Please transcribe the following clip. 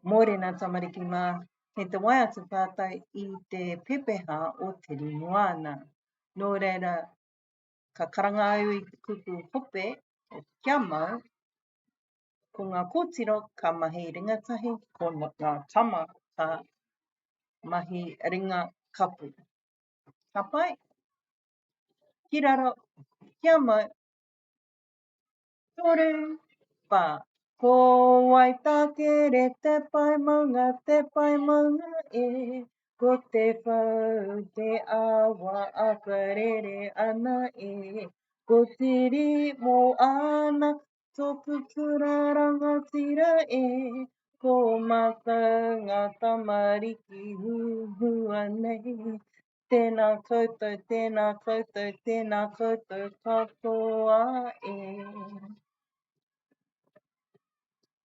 Morena tamariki mā, he te waiata tātai I te pepeha o te ringoana. Nō reira, ka karanga au I te kupu hope o te kiamau, ko ngā kōtiro ka mahi ringatahi, ko ngā tama ka mahi ringa kapu. Ka pai, ki raro, kia mau, toru, pā. Ko Waitake re te pai maunga e, ko te whau te awa akarere ana e, ko te ri mō ana tōku kura rangatira e, ko mātou ngā tamariki huhu anei. Tēnā koutou, tēnā koutou, tēnā koutou katoa e.